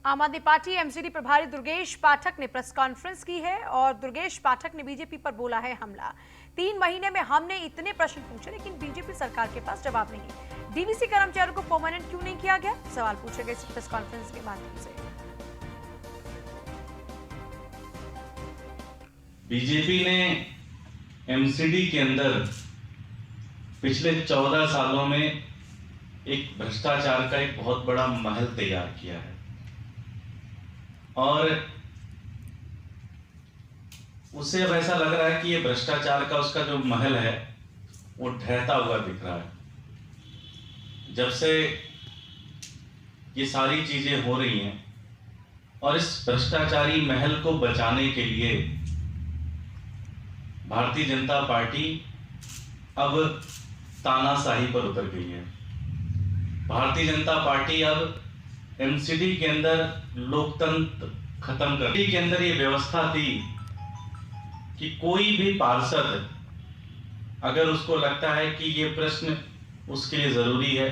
आम आदमी party MCD प्रभारी दुर्गेश पाठक ने प्रेस कॉन्फ्रेंस की है और दुर्गेश पाठक ने बीजेपी पर बोला है हमला। 3 महीने में हमने इतने प्रश्न पूछे लेकिन बीजेपी सरकार के पास जवाब नहीं। डीवीसी कर्मचारियों को परमानेंट क्यों नहीं किया गया, सवाल पूछे गए इस प्रेस कॉन्फ्रेंस के माध्यम से। बीजेपी ने एमसीडी के अंदर पिछले 14 सालों में एक भ्रष्टाचार का एक बहुत बड़ा महल तैयार किया है और उसे अब ऐसा लग रहा है कि ये भ्रष्टाचार का उसका जो महल है वो ढहता हुआ दिख रहा है। जब से ये सारी चीजें हो रही हैं और इस भ्रष्टाचारी महल को बचाने के लिए भारतीय जनता पार्टी अब तानाशाही पर उतर गई है। भारतीय जनता पार्टी अब एमसीडी के अंदर लोकतंत्र खत्म कर के अंदर ये व्यवस्था थी कि कोई भी पार्षद अगर उसको लगता है कि ये प्रश्न उसके लिए जरूरी है,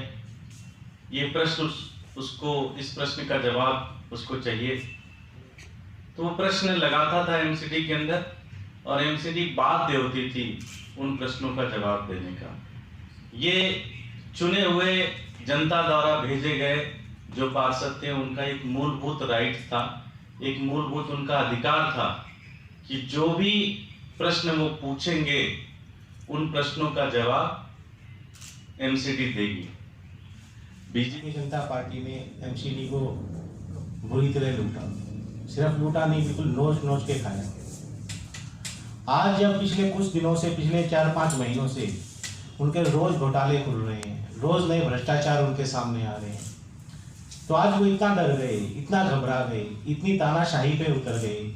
ये प्रश्न उसको इस प्रश्न का जवाब उसको चाहिए, तो वो प्रश्न लगाता था एमसीडी के अंदर और एमसीडी बाध्य होती थी उन प्रश्नों का जवाब देने का। ये चुने हुए जनता द्वारा भेजे गए जो पार्षद थे उनका एक मूलभूत राइट था, एक मूलभूत उनका अधिकार था कि जो भी प्रश्न वो पूछेंगे उन प्रश्नों का जवाब एमसीडी देगी। बीजेपी जनता पार्टी ने एमसीडी को बुरी तरह लूटा, सिर्फ लूटा नहीं बिल्कुल नोच नोच के खाया। आज जब पिछले कुछ दिनों से, पिछले 4-5 महीनों से उनके रोज घोटाले खुल रहे हैं, रोज नए भ्रष्टाचार उनके सामने आ रहे हैं, तो आज वो इतना डर गए, इतना घबरा गए, इतनी तानाशाही पे उतर गए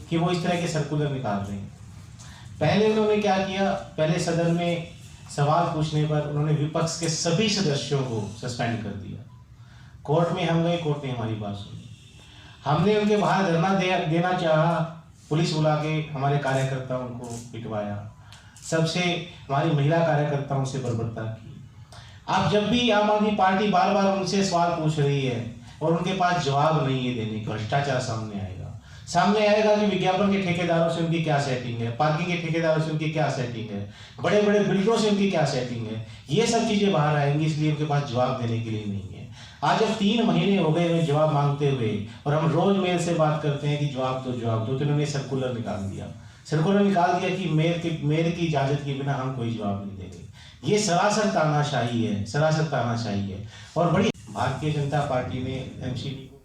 कि वो इस तरह के सर्कुलर निकाल रहे हैं। पहले उन्होंने क्या किया, पहले सदन में सवाल पूछने पर उन्होंने विपक्ष के सभी सदस्यों को सस्पेंड कर दिया। कोर्ट में हम गए, कोर्ट ने हमारी बात सुनी। हमने उनके बाहर धरना देना चाहा, पुलिस बुला के हमारे कार्यकर्ताओं को पिटवाया, सबसे हमारी महिला कार्यकर्ताओं से बर्बरता की। अब जब भी आम आदमी पार्टी बार बार उनसे सवाल पूछ रही है और उनके पास जवाब नहीं है देने का, भ्रष्टाचार सामने आएगा कि विज्ञापन के ठेकेदारों से उनकी क्या सेटिंग है, पार्किंग के ठेकेदारों से उनकी क्या सेटिंग है, बड़े बड़े बिल्डरों से उनकी क्या सेटिंग है, ये सब चीजें बाहर आएंगी, इसलिए उनके पास जवाब देने के लिए नहीं है। आज अब 3 महीने हो गए जवाब मांगते हुए और हम रोज मेयर से बात करते हैं कि जवाब दो, तो उन्होंने सर्कुलर निकाल दिया कि मेयर की इजाजत के बिना हम कोई जवाब नहीं देंगे। ये सरासर तानाशाही है और बड़ी। भारतीय जनता पार्टी ने एमसीडी को